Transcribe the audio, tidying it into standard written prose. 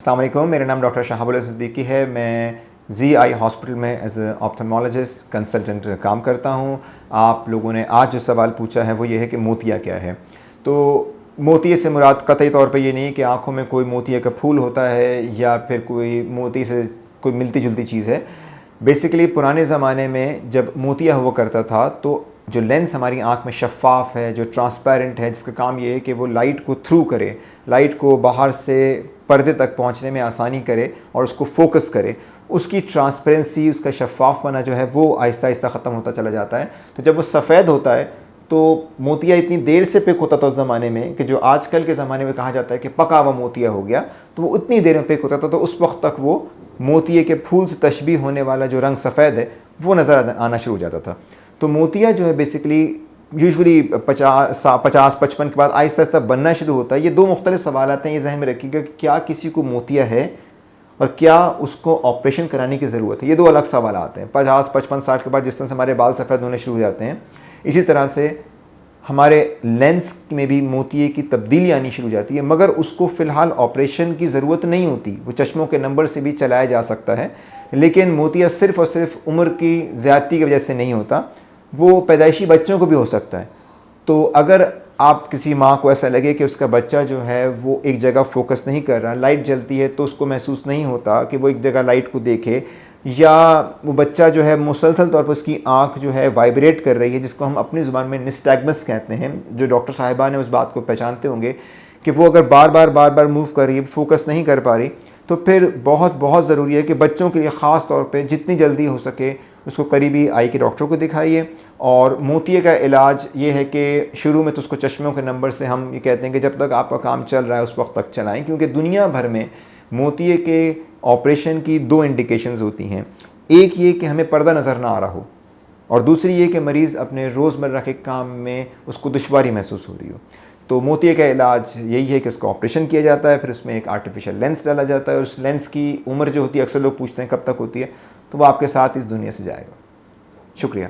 अस्सलाम वालेकुम, मेरा नाम डॉक्टर शहाबुल सिद्दीकी है। मैं ZI हॉस्पिटल में एज ए ऑप्थेल्मोलॉजिस्ट कंसल्टेंट काम करता हूँ। आप लोगों ने आज जो सवाल पूछा है वो ये है कि मोतिया क्या है। तो मोतिये से मुराद कतई तौर पे ये नहीं कि आँखों में कोई मोतिये का फूल होता है या फिर कोई मोती से कोई मिलती जुलती चीज़ है। बेसिकली पुराने ज़माने में जब मोतिया हुआ करता था तो जो लेंस हमारी आँख में शफ़ाफ़ है, जो ट्रांसपेरेंट है, जिसका काम ये है कि वो लाइट को थ्रू करे, लाइट को बाहर से पर्दे तक पहुंचने में आसानी करे और उसको फोकस करे, उसकी ट्रांसपेरेंसी, उसका शफ़ाफ़पना जो है वो आहिस्ता आहिस्ता ख़त्म होता चला जाता है। तो जब वो सफ़ेद होता है तो मोतिया इतनी देर से पिक होता था उस ज़माने में कि जो आजकल के ज़माने में कहा जाता है कि पका हुआ मोतिया हो गया, तो वो उतनी देर में पिक होता था। तो उस वक्त तक वो मोतिये के फूल से तशबीह होने वाला जो रंग सफ़ेद है वो नज़र आना शुरू हो जाता था। तो मोतिया जो है बेसिकली यूजुअली 50-55 के बाद आहिस्ता आहिस्ता बनना शुरू होता है। ये दो मुख्तलिफ सवाल आते हैं, ये जहन में रखिएगा कि क्या किसी को मोतिया है और क्या उसको ऑपरेशन कराने की ज़रूरत है। ये दो अलग सवाल आते हैं। 50-55-60 के बाद जिस तरह से हमारे बाल सफ़ेद होने शुरू हो जाते हैं, इसी तरह से हमारे लेंस में भी मोतिये की तब्दीली आनी शुरू हो जाती है, मगर उसको फ़िलहाल ऑपरेशन की ज़रूरत नहीं होती। वो चश्मों के नंबर से भी चलाया जा सकता है। लेकिन मोतिया सिर्फ़ और सिर्फ उम्र की ज़्यादती की वजह से नहीं होता, वो पैदाइशी बच्चों को भी हो सकता है। तो अगर आप किसी माँ को ऐसा लगे कि उसका बच्चा जो है वो एक जगह फोकस नहीं कर रहा, लाइट जलती है तो उसको महसूस नहीं होता कि वो एक जगह लाइट को देखे, या वो बच्चा जो है मुसलसल तौर पर उसकी आँख जो है वाइब्रेट कर रही है, जिसको हम अपनी ज़ुबान में निस्टैग्मस कहते हैं, जो डॉक्टर साहिबान है उस बात को पहचानते होंगे कि वो अगर बार बार मूव कर रही है, फोकस नहीं कर पा रही, तो फिर बहुत ज़रूरी है कि बच्चों के लिए ख़ास तौर पे जितनी जल्दी हो सके उसको करीबी आई के डॉक्टर को दिखाइए। और मोतिये का इलाज ये है कि शुरू में तो उसको चश्मों के नंबर से हम ये कहते हैं कि जब तक आपका काम चल रहा है उस वक्त तक चलाएं, क्योंकि दुनिया भर में मोतिये के ऑपरेशन की दो इंडिकेशंस होती हैं। एक ये कि हमें पर्दा नज़र ना आ रहा हो, और दूसरी ये कि मरीज़ अपने रोज़मर्रा के काम में उसको दुश्वारी महसूस हो रही हो। तो मोतिये का इलाज यही है कि उसका ऑपरेशन किया जाता है, फिर उसमें एक आर्टिफिशियल लेंस डाला जाता है, और उस लेंस की उम्र जो होती है, अक्सर लोग पूछते हैं कब तक होती है, तो वो आपके साथ इस दुनिया से जाएगा। शुक्रिया।